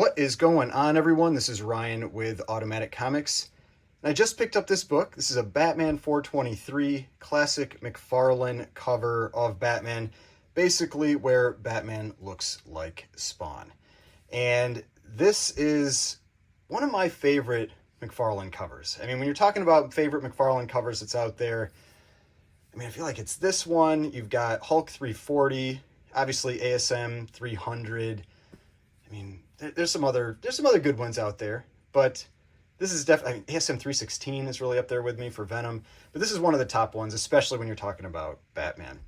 What is going on, everyone? This is Ryan with Automatic Comics. And I just picked up this book. This is a Batman 423 classic McFarlane cover of Batman, basically where Batman looks like Spawn. And this is one of my favorite McFarlane covers. I mean, when you're talking about favorite McFarlane covers that's out there, I feel like it's this one. You've got Hulk 340, obviously ASM 300. There's some other good ones out there, but this is definitely, ASM 316 is really up there with me for Venom, but this is one of the top ones, especially when you're talking about Batman.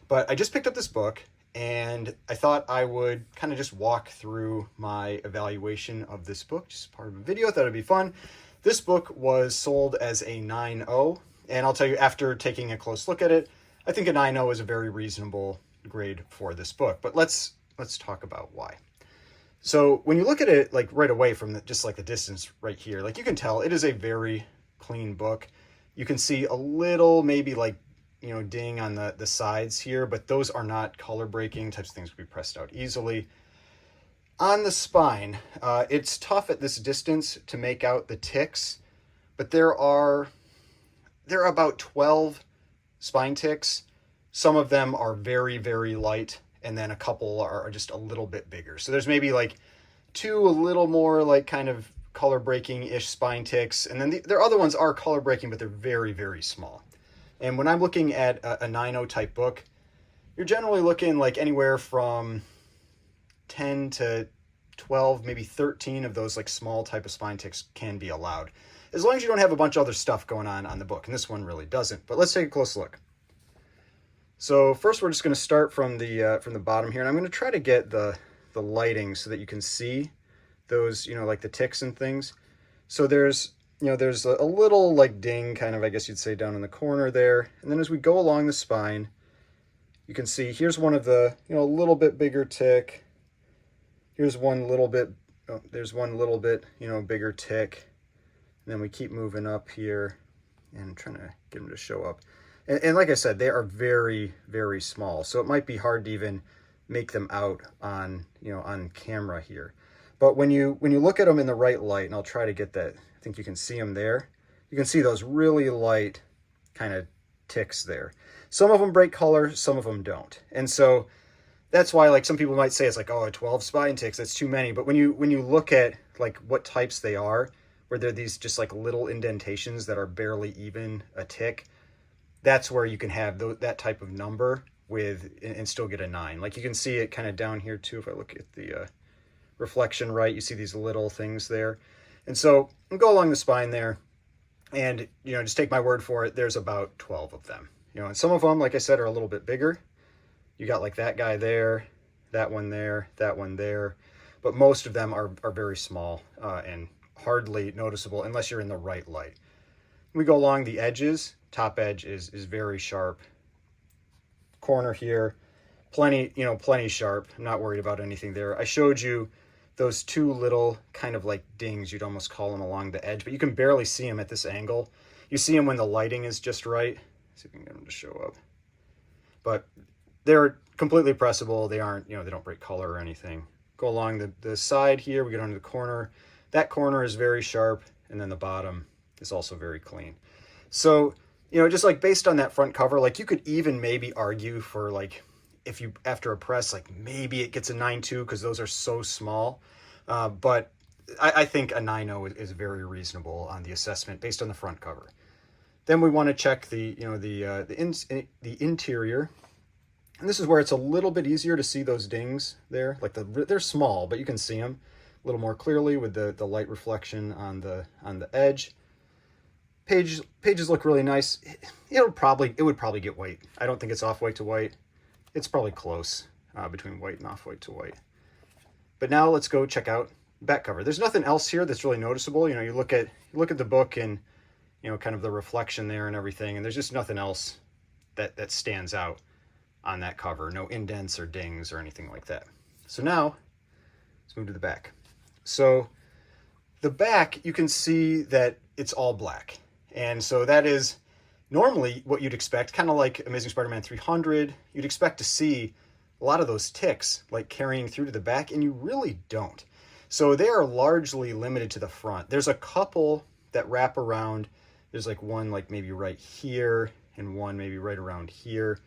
But I just picked up this book, and I thought I would kind of just walk through my evaluation of this book, just part of a video. I thought it'd be fun. This book was sold as a 9.0, and I'll tell you, after taking a close look at it, I think a 9.0 is a very reasonable grade for this book. But let's talk about why. So when you look at it like right away from just like the distance right here, like you can tell it is a very clean book. You can see a little maybe like, ding on the sides here, but those are not color breaking types of things can be pressed out easily. On the spine, it's tough at this distance to make out the ticks, but there are about 12 spine ticks. Some of them are very, very light, and then a couple are just a little bit bigger. So there's maybe like two a little more like kind of color breaking-ish spine ticks. And then their other ones are color breaking, but they're very, very small. And when I'm looking at a 9.0 type book, you're generally looking like anywhere from 10 to 12, maybe 13 of those like small type of spine ticks can be allowed, as long as you don't have a bunch of other stuff going on the book. And this one really doesn't. But let's take a close look. So first, we're just going to start from the bottom here, and I'm going to try to get the lighting so that you can see those, like the ticks and things. So there's a little like ding, kind of, I guess you'd say, down in the corner there, and then as we go along the spine, you can see here's one of the a little bit bigger tick. Here's one little bit. Oh, there's one little bit bigger tick, and then we keep moving up here, and I'm trying to get them to show up. And like I said, they are very, very small, so it might be hard to even make them out on on camera here. But when you look at them in the right light, and I'll try to get that, I think you can see them there. You can see those really light kind of ticks there. Some of them break color, some of them don't. And so that's why, like, some people might say it's like, oh, 12 spine ticks, that's too many. But when you look at like what types they are, where they're these just like little indentations that are barely even a tick, that's where you can have that type of number and still get a 9. Like you can see it kind of down here too. If I look at the reflection right, you see these little things there. And so go along the spine there, and just take my word for it, there's about 12 of them. And some of them, like I said, are a little bit bigger. You got like that guy there, that one there, that one there, but most of them are very small and hardly noticeable unless you're in the right light. We go along the edges. Top edge is very sharp. Corner here, plenty sharp. I'm not worried about anything there. I showed you those two little kind of like dings, you'd almost call them, along the edge, but you can barely see them at this angle. You see them when the lighting is just right. Let's see if we can get them to show up. But they're completely pressable. They aren't, they don't break color or anything. Go along the side here, we get onto the corner. That corner is very sharp, and then the bottom is also very clean. So, just like based on that front cover, like you could even maybe argue for like, if you, after a press, like maybe it gets a 9.2 because those are so small. But I think a 9.0 is very reasonable on the assessment based on the front cover. Then we want to check the interior. And this is where it's a little bit easier to see those dings there. Like they're small, but you can see them a little more clearly with the light reflection on the edge. Pages look really nice. It would probably get white. I don't think it's off-white to white. It's probably close between white and off-white to white. But now let's go check out the back cover. There's nothing else here that's really noticeable. You look at the book and kind of the reflection there and everything, and there's just nothing else that stands out on that cover. No indents or dings or anything like that. So now let's move to the back. So the back, you can see that it's all black. And so that is normally what you'd expect, kind of like Amazing Spider-Man 300. You'd expect to see a lot of those ticks like carrying through to the back, and you really don't. So they are largely limited to the front. There's a couple that wrap around. There's like one like maybe right here and one maybe right around here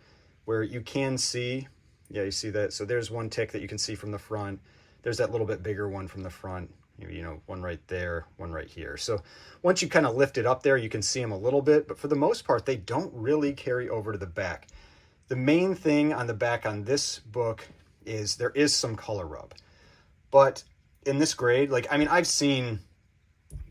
where you can see, yeah, you see that? So there's one tick that you can see from the front. There's that little bit bigger one from the front, you know, one right there, one right here. So once you kind of lift it up there, you can see them a little bit, but for the most part, they don't really carry over to the back. The main thing on the back on this book is there is some color rub, but in this grade, like, I mean, I've seen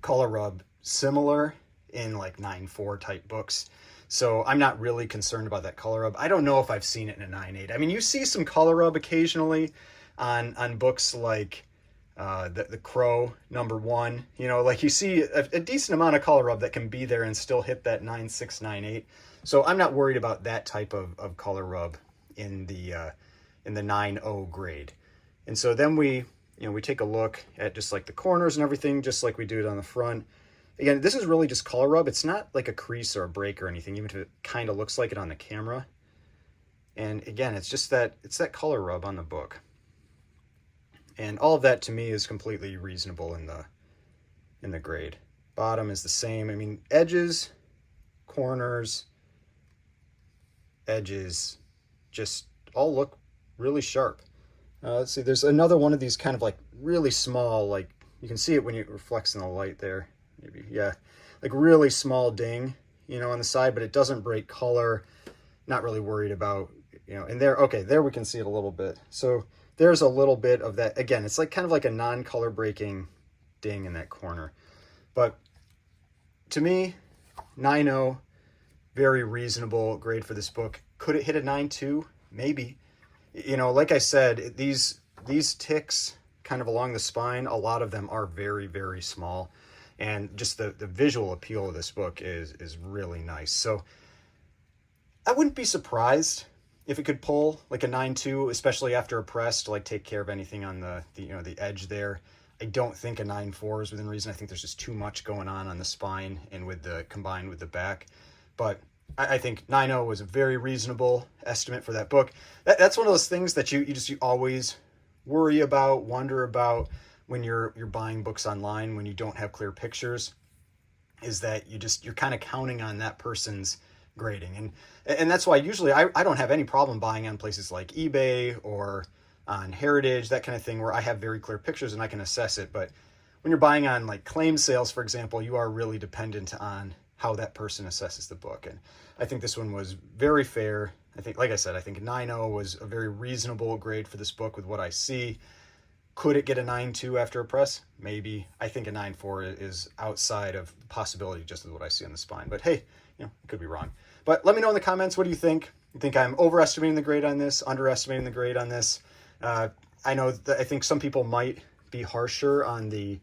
color rub similar in like 9.4 type books. So I'm not really concerned about that color rub. I don't know if I've seen it in a 9.8. I mean, you see some color rub occasionally on books like the Crow #1, you know, like you see a decent amount of color rub that can be there and still hit that 9.6, 9.8. So I'm not worried about that type of color rub in the 9.0 grade. And so then we take a look at just like the corners and everything, just like we do it on the front. Again, this is really just color rub. It's not like a crease or a break or anything, even if it kind of looks like it on the camera. And again, it's just that, it's that color rub on the book. And all of that to me is completely reasonable in the grade. Bottom is the same. I mean, edges, corners, edges, just all look really sharp. Let's see, there's another one of these kind of like really small, like you can see it when it reflects in the light there. Maybe, yeah, like really small ding, you know, on the side, but it doesn't break color. Not really worried about, you know, and there, okay, there we can see it a little bit. So there's a little bit of that. Again, it's like kind of like a non-color breaking ding in that corner. But to me, 9.0, very reasonable grade for this book. Could it hit a 9.2? Maybe. You know, like I said, these ticks kind of along the spine, a lot of them are very, very small. And just the visual appeal of this book is really nice. So I wouldn't be surprised if it could pull like a 9.2, especially after a press to like take care of anything on the you know, the edge there. I don't think a 9.4 is within reason. I think there's just too much going on the spine and with the combined with the back. But I think 9.0 was a very reasonable estimate for that book. That's one of those things that you always worry about, wonder about when you're buying books online, when you don't have clear pictures, is that you're kind of counting on that person's grading. And that's why usually I don't have any problem buying on places like eBay or on Heritage, that kind of thing, where I have very clear pictures and I can assess it. But when you're buying on like claim sales, for example, you are really dependent on how that person assesses the book. And I think this one was very fair. I think, like I said, I think 9.0 was a very reasonable grade for this book with what I see. Could it get a 9.2 after a press? Maybe. I think a 9.4 is outside of the possibility just with what I see on the spine. But hey, you know, I could be wrong. But let me know in the comments, what do you think? You think I'm overestimating the grade on this, underestimating the grade on this? I know that I think some people might be harsher on the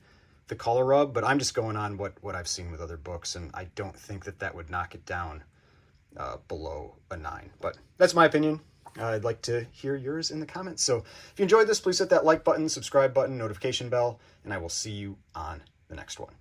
color rub, but I'm just going on what I've seen with other books, and I don't think that would knock it down below a 9. But that's my opinion. I'd like to hear yours in the comments. So if you enjoyed this, please hit that like button, subscribe button, notification bell, and I will see you on the next one.